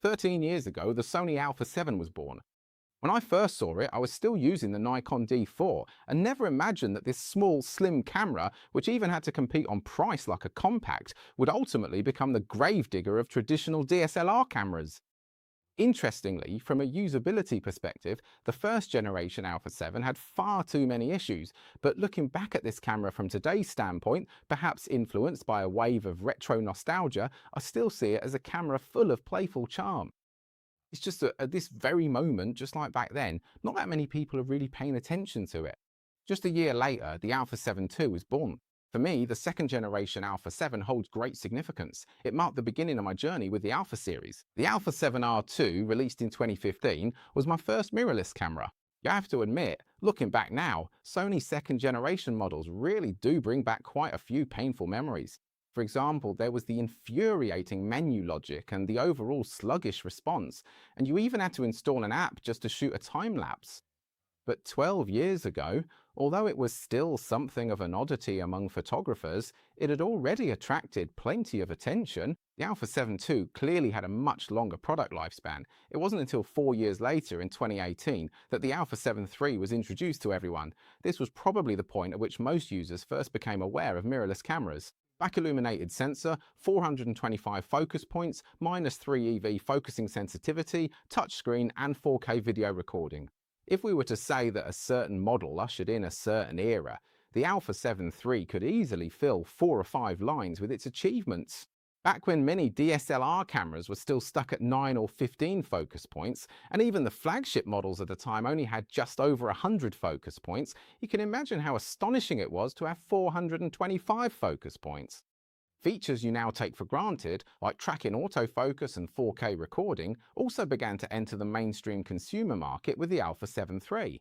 13 years ago, the Sony Alpha 7 was born. When I first saw it, I was still using the Nikon D4 and never imagined that this small, slim camera, which even had to compete on price like a compact, would ultimately become the gravedigger of traditional DSLR cameras. Interestingly, from a usability perspective, the first generation Alpha 7 had far too many issues, but looking back at this camera from today's standpoint, perhaps influenced by a wave of retro nostalgia, I still see it as a camera full of playful charm. It's just that at this very moment, just like back then, not that many people are really paying attention to it. Just a year later, the Alpha 7 II was born. For me, the second generation Alpha 7 holds great significance. It marked the beginning of my journey with the Alpha series. The Alpha 7R II, released in 2015, was my first mirrorless camera. You have to admit, looking back now, Sony's second generation models really do bring back quite a few painful memories. For example, there was the infuriating menu logic and the overall sluggish response, and you even had to install an app just to shoot a time lapse. But 12 years ago, although it was still something of an oddity among photographers, it had already attracted plenty of attention. The Alpha 7 II clearly had a much longer product lifespan. It wasn't until 4 years later, in 2018, that the Alpha 7 III was introduced to everyone. This was probably the point at which most users first became aware of mirrorless cameras. Back illuminated sensor, 425 focus points, -3 EV focusing sensitivity, touchscreen and 4K video recording. If we were to say that a certain model ushered in a certain era, the Alpha 7 III could easily fill 4 or 5 lines with its achievements. Back when many DSLR cameras were still stuck at 9 or 15 focus points, and even the flagship models at the time only had just over 100 focus points, you can imagine how astonishing it was to have 425 focus points. Features you now take for granted, like tracking autofocus and 4K recording, also began to enter the mainstream consumer market with the Alpha 7 III.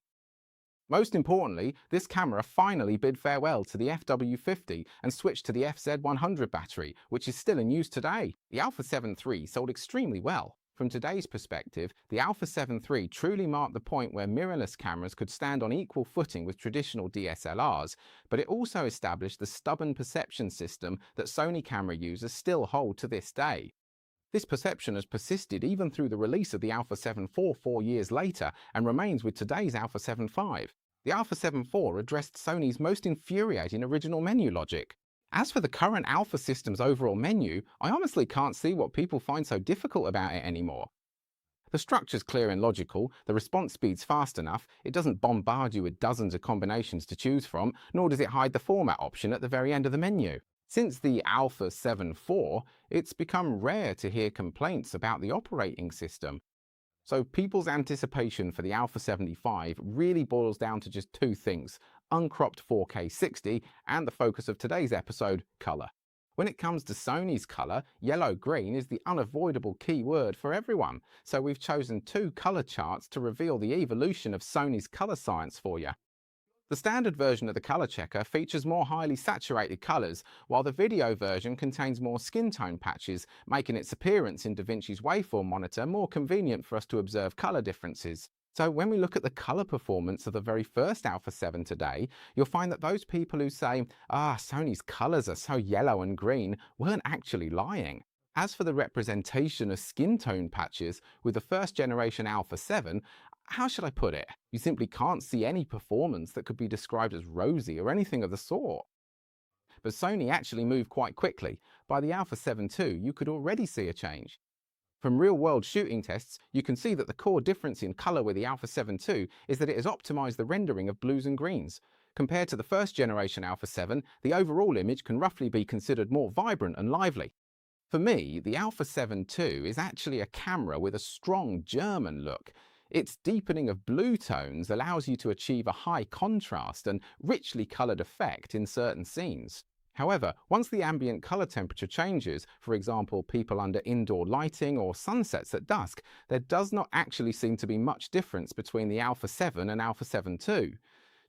Most importantly, this camera finally bid farewell to the FW50 and switched to the FZ100 battery, which is still in use today. The Alpha 7 III sold extremely well. From today's perspective, the Alpha 7 III truly marked the point where mirrorless cameras could stand on equal footing with traditional DSLRs, but it also established the stubborn perception system that Sony camera users still hold to this day. This perception has persisted even through the release of the Alpha 7 IV 4 years later and remains with today's Alpha 7 V. The Alpha 7 IV addressed Sony's most infuriating original menu logic. As for the current Alpha system's overall menu, I honestly can't see what people find so difficult about it anymore. The structure's clear and logical, the response speed's fast enough, it doesn't bombard you with dozens of combinations to choose from, nor does it hide the format option at the very end of the menu. Since the Alpha 7 IV, it's become rare to hear complaints about the operating system. So people's anticipation for the Alpha 75 really boils down to just two things: uncropped 4K 60 and the focus of today's episode, color. When it comes to Sony's color, yellow-green is the unavoidable key word for everyone, so we've chosen 2 color charts to reveal the evolution of Sony's color science for you. The standard version of the color checker features more highly saturated colors, while the video version contains more skin tone patches, making its appearance in DaVinci's waveform monitor more convenient for us to observe color differences. So when we look at the color performance of the very first Alpha 7 today, you'll find that those people who say, Sony's colors are so yellow and green, weren't actually lying. As for the representation of skin tone patches with the first generation Alpha 7, how should I put it? You simply can't see any performance that could be described as rosy or anything of the sort. But Sony actually moved quite quickly. By the Alpha 7 II, you could already see a change. From real-world shooting tests, you can see that the core difference in color with the Alpha 7 II is that it has optimized the rendering of blues and greens. Compared to the first generation Alpha 7, the overall image can roughly be considered more vibrant and lively. For me, the Alpha 7 II is actually a camera with a strong German look. Its deepening of blue tones allows you to achieve a high contrast and richly colored effect in certain scenes. However, once the ambient color temperature changes, for example people under indoor lighting or sunsets at dusk, there does not actually seem to be much difference between the Alpha 7 and Alpha 7 II.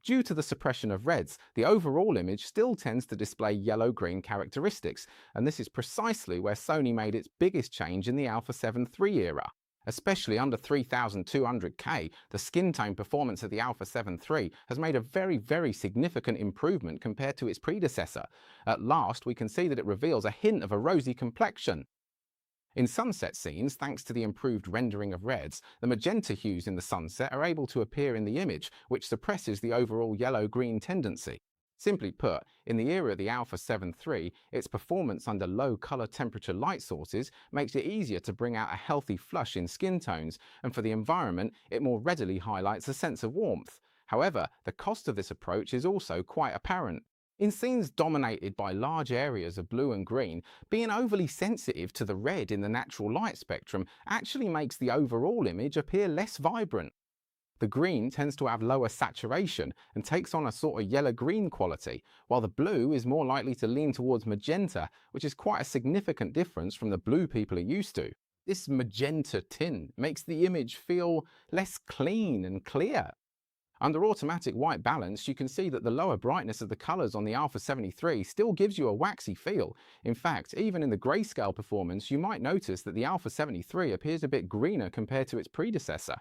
Due to the suppression of reds, the overall image still tends to display yellow-green characteristics, and this is precisely where Sony made its biggest change in the Alpha 7 III era. Especially under 3200K, the skin tone performance of the Alpha 7 III has made a very significant improvement compared to its predecessor. At last, we can see that it reveals a hint of a rosy complexion. In sunset scenes, thanks to the improved rendering of reds, the magenta hues in the sunset are able to appear in the image, which suppresses the overall yellow-green tendency. Simply put, in the era of the Alpha 7 III, its performance under low color temperature light sources makes it easier to bring out a healthy flush in skin tones, and for the environment, it more readily highlights a sense of warmth. However, the cost of this approach is also quite apparent. In scenes dominated by large areas of blue and green, being overly sensitive to the red in the natural light spectrum actually makes the overall image appear less vibrant. The green tends to have lower saturation and takes on a sort of yellow-green quality, while the blue is more likely to lean towards magenta, which is quite a significant difference from the blue people are used to. This magenta tint makes the image feel less clean and clear. Under automatic white balance, you can see that the lower brightness of the colours on the Alpha 73 still gives you a waxy feel. In fact, even in the grayscale performance, you might notice that the Alpha 73 appears a bit greener compared to its predecessor.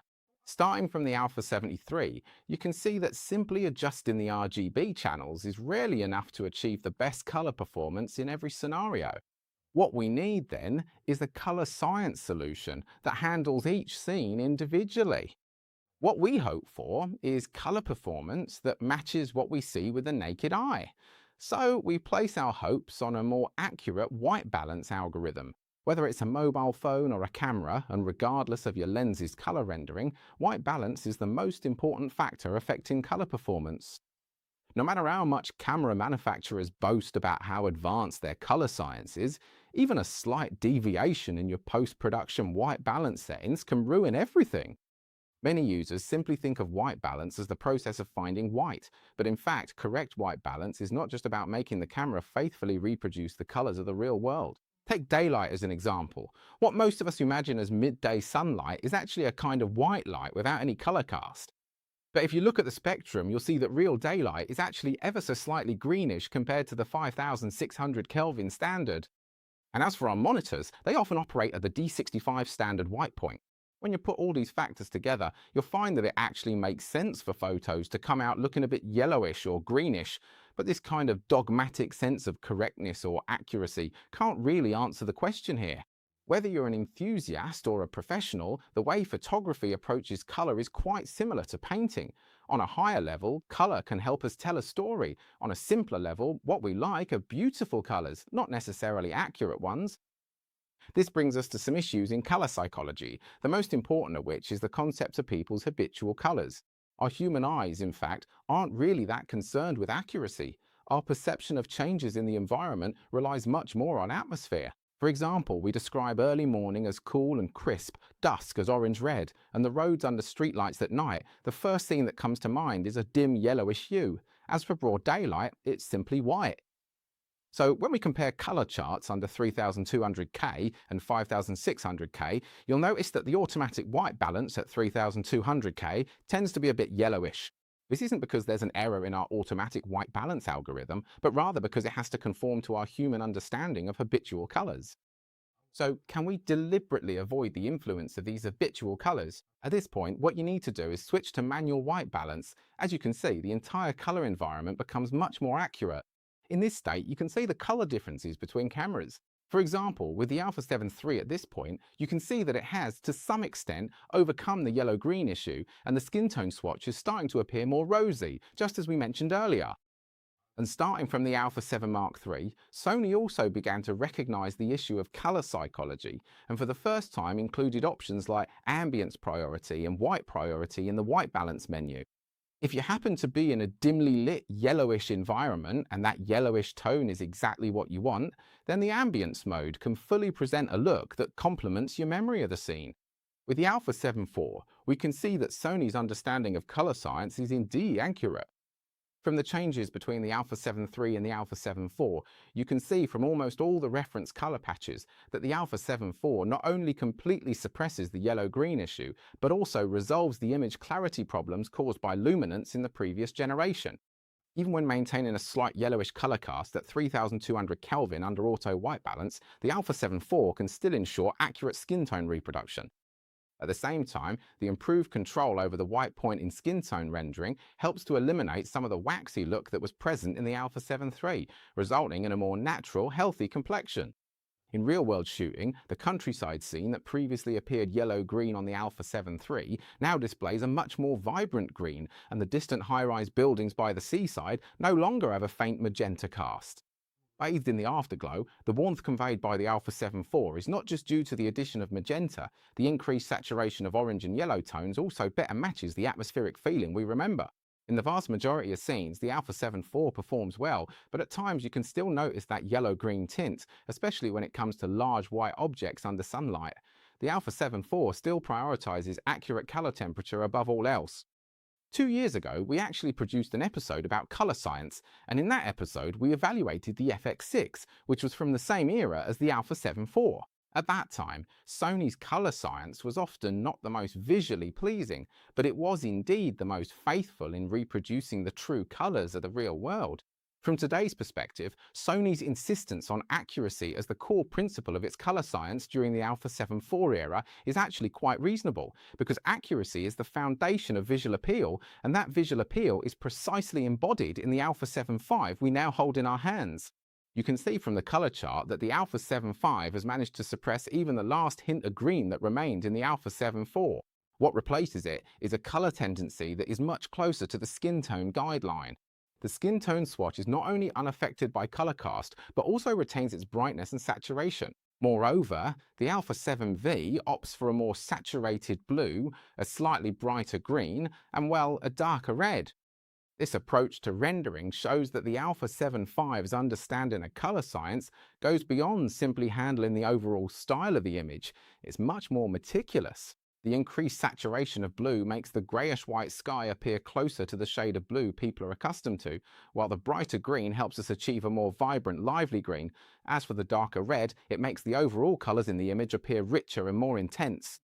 Starting from the Alpha 73, you can see that simply adjusting the RGB channels is rarely enough to achieve the best colour performance in every scenario. What we need then is a colour science solution that handles each scene individually. What we hope for is colour performance that matches what we see with the naked eye. So we place our hopes on a more accurate white balance algorithm. Whether it's a mobile phone or a camera, and regardless of your lens's colour rendering, white balance is the most important factor affecting colour performance. No matter how much camera manufacturers boast about how advanced their colour science is, even a slight deviation in your post-production white balance settings can ruin everything. Many users simply think of white balance as the process of finding white, but in fact, correct white balance is not just about making the camera faithfully reproduce the colours of the real world. Take daylight as an example. What most of us imagine as midday sunlight is actually a kind of white light without any colour cast. But if you look at the spectrum, you'll see that real daylight is actually ever so slightly greenish compared to the 5600 Kelvin standard. And as for our monitors, they often operate at the D65 standard white point. When you put all these factors together, you'll find that it actually makes sense for photos to come out looking a bit yellowish or greenish, but this kind of dogmatic sense of correctness or accuracy can't really answer the question here. Whether you're an enthusiast or a professional, the way photography approaches colour is quite similar to painting. On a higher level, colour can help us tell a story. On a simpler level, what we like are beautiful colours, not necessarily accurate ones. This brings us to some issues in colour psychology, the most important of which is the concept of people's habitual colours. Our human eyes, in fact, aren't really that concerned with accuracy. Our perception of changes in the environment relies much more on atmosphere. For example, we describe early morning as cool and crisp, dusk as orange-red, and the roads under streetlights at night, the first thing that comes to mind is a dim yellowish hue. As for broad daylight, it's simply white. So when we compare colour charts under 3200K and 5600K, you'll notice that the automatic white balance at 3200K tends to be a bit yellowish. This isn't because there's an error in our automatic white balance algorithm, but rather because it has to conform to our human understanding of habitual colours. So can we deliberately avoid the influence of these habitual colours? At this point, what you need to do is switch to manual white balance. As you can see, the entire colour environment becomes much more accurate. In this state, you can see the colour differences between cameras. For example, with the Alpha 7 III at this point, you can see that it has, to some extent, overcome the yellow-green issue, and the skin tone swatch is starting to appear more rosy, just as we mentioned earlier. And starting from the Alpha 7 Mark III, Sony also began to recognise the issue of colour psychology, and for the first time included options like ambience priority and white priority in the white balance menu. If you happen to be in a dimly lit yellowish environment and that yellowish tone is exactly what you want, then the ambience mode can fully present a look that complements your memory of the scene. With the Alpha 7 IV, we can see that Sony's understanding of colour science is indeed accurate. From the changes between the Alpha 7 III and the Alpha 7 IV, you can see from almost all the reference colour patches that the Alpha 7 IV not only completely suppresses the yellow-green issue, but also resolves the image clarity problems caused by luminance in the previous generation. Even when maintaining a slight yellowish colour cast at 3200 Kelvin under auto white balance, the Alpha 7 IV can still ensure accurate skin tone reproduction. At the same time, the improved control over the white point in skin tone rendering helps to eliminate some of the waxy look that was present in the Alpha 7 III, resulting in a more natural, healthy complexion. In real-world shooting, the countryside scene that previously appeared yellow-green on the Alpha 7 III now displays a much more vibrant green, and the distant high-rise buildings by the seaside no longer have a faint magenta cast. Bathed in the afterglow, the warmth conveyed by the Alpha 7 IV is not just due to the addition of magenta, the increased saturation of orange and yellow tones also better matches the atmospheric feeling we remember. In the vast majority of scenes, the Alpha 7 IV performs well, but at times you can still notice that yellow-green tint, especially when it comes to large white objects under sunlight. The Alpha 7 IV still prioritizes accurate color temperature above all else. 2 years ago, we actually produced an episode about color science, and in that episode we evaluated the FX6, which was from the same era as the Alpha 7 IV. At that time, Sony's color science was often not the most visually pleasing, but it was indeed the most faithful in reproducing the true colors of the real world. From today's perspective, Sony's insistence on accuracy as the core principle of its color science during the Alpha 7 IV era is actually quite reasonable, because accuracy is the foundation of visual appeal, and that visual appeal is precisely embodied in the Alpha 7 V we now hold in our hands. You can see from the color chart that the Alpha 7 V has managed to suppress even the last hint of green that remained in the Alpha 7 IV. What replaces it is a color tendency that is much closer to the skin tone guideline. The skin tone swatch is not only unaffected by color cast, but also retains its brightness and saturation. Moreover, the Alpha 7 V opts for a more saturated blue, a slightly brighter green, and well, a darker red. This approach to rendering shows that the Alpha 7 V's understanding of color science goes beyond simply handling the overall style of the image. It's much more meticulous. The increased saturation of blue makes the greyish-white sky appear closer to the shade of blue people are accustomed to, while the brighter green helps us achieve a more vibrant, lively green. As for the darker red, it makes the overall colours in the image appear richer and more intense.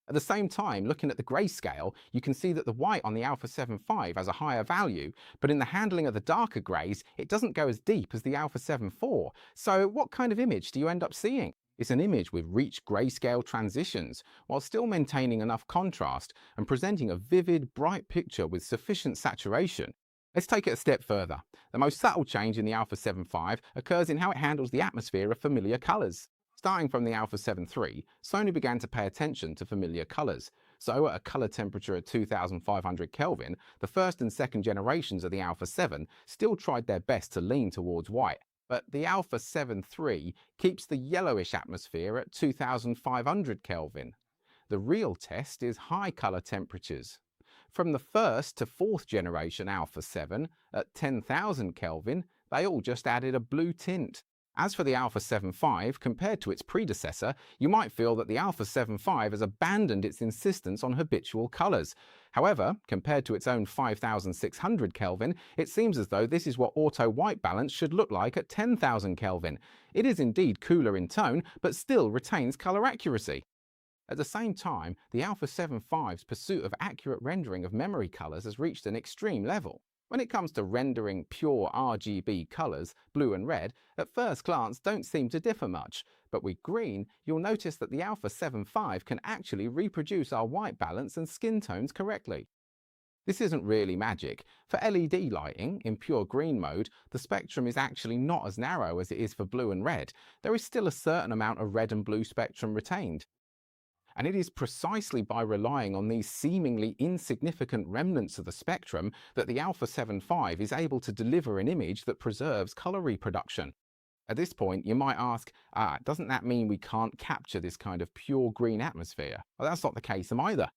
At the same time, looking at the grayscale, you can see that the white on the Alpha 7 V has a higher value, but in the handling of the darker greys, it doesn't go as deep as the Alpha 7 IV. So what kind of image do you end up seeing? It's an image with rich grayscale transitions, while still maintaining enough contrast and presenting a vivid, bright picture with sufficient saturation. Let's take it a step further. The most subtle change in the Alpha 7 V occurs in how it handles the atmosphere of familiar colours. Starting from the Alpha 7 III, Sony began to pay attention to familiar colours. So at a colour temperature of 2500 Kelvin, the first and second generations of the Alpha 7 still tried their best to lean towards white. But the Alpha 7 III keeps the yellowish atmosphere at 2500 Kelvin. The real test is high colour temperatures. From the first to fourth generation Alpha 7 at 10,000 Kelvin, they all just added a blue tint. As for the Alpha 7 V, compared to its predecessor, you might feel that the Alpha 7 V has abandoned its insistence on habitual colours. However, compared to its own 5600 Kelvin, it seems as though this is what auto white balance should look like at 10,000 Kelvin. It is indeed cooler in tone, but still retains colour accuracy. At the same time, the Alpha 7 V's pursuit of accurate rendering of memory colours has reached an extreme level. When it comes to rendering pure RGB colours, blue and red, at first glance don't seem to differ much, but with green, you'll notice that the Alpha 7 V can actually reproduce our white balance and skin tones correctly. This isn't really magic. For LED lighting, in pure green mode, the spectrum is actually not as narrow as it is for blue and red. There is still a certain amount of red and blue spectrum retained. And it is precisely by relying on these seemingly insignificant remnants of the spectrum that the Alpha 7 V is able to deliver an image that preserves colour reproduction. At this point, you might ask, doesn't that mean we can't capture this kind of pure green atmosphere? Well, that's not the case either.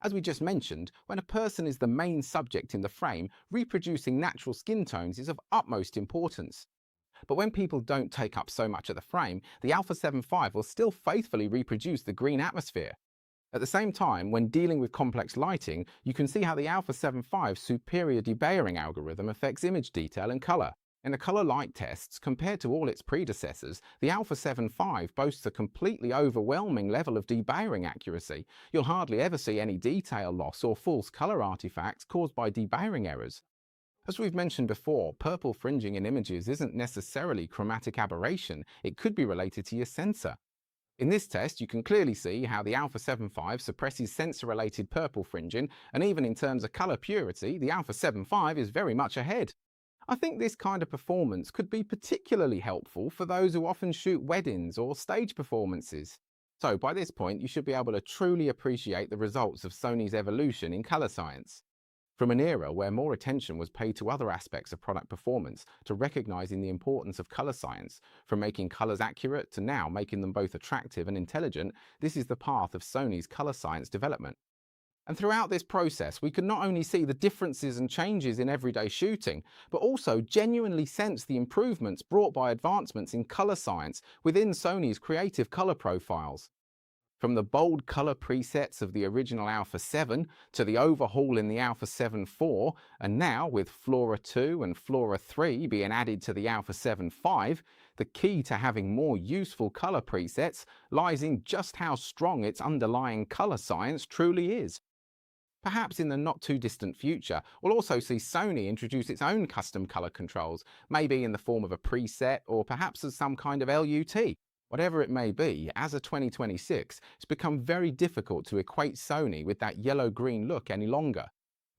As we just mentioned, when a person is the main subject in the frame, reproducing natural skin tones is of utmost importance. But when people don't take up so much of the frame, the Alpha 7 V will still faithfully reproduce the green atmosphere. At the same time, when dealing with complex lighting, you can see how the Alpha 7 V's superior debayering algorithm affects image detail and colour. In the colour light tests, compared to all its predecessors, the Alpha 7 V boasts a completely overwhelming level of debayering accuracy. You'll hardly ever see any detail loss or false colour artifacts caused by debayering errors. As we've mentioned before, purple fringing in images isn't necessarily chromatic aberration, it could be related to your sensor. In this test, you can clearly see how the Alpha 7 V suppresses sensor-related purple fringing, and even in terms of colour purity, the Alpha 7 V is very much ahead. I think this kind of performance could be particularly helpful for those who often shoot weddings or stage performances. So by this point, you should be able to truly appreciate the results of Sony's evolution in color science. From an era where more attention was paid to other aspects of product performance to recognizing the importance of color science, from making colors accurate to now making them both attractive and intelligent, this is the path of Sony's color science development. And throughout this process, we could not only see the differences and changes in everyday shooting, but also genuinely sense the improvements brought by advancements in color science within Sony's creative color profiles. From the bold color presets of the original Alpha 7 to the overhaul in the Alpha 7 IV, and now with Flora 2 and Flora 3 being added to the Alpha 7 V, the key to having more useful color presets lies in just how strong its underlying color science truly is. Perhaps in the not too distant future, we'll also see Sony introduce its own custom color controls, maybe in the form of a preset or perhaps as some kind of LUT. Whatever it may be, as of 2026, it's become very difficult to equate Sony with that yellow-green look any longer.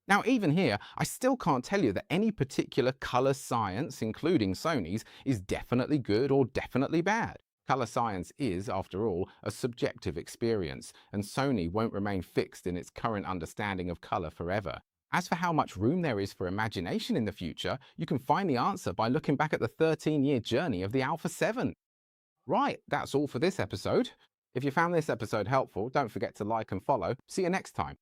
Now, even here, I still can't tell you that any particular color science, including Sony's, is definitely good or definitely bad. Color science is, after all, a subjective experience, and Sony won't remain fixed in its current understanding of color forever. As for how much room there is for imagination in the future, you can find the answer by looking back at the 13-year journey of the Alpha 7. Right, that's all for this episode. If you found this episode helpful, don't forget to like and follow. See you next time.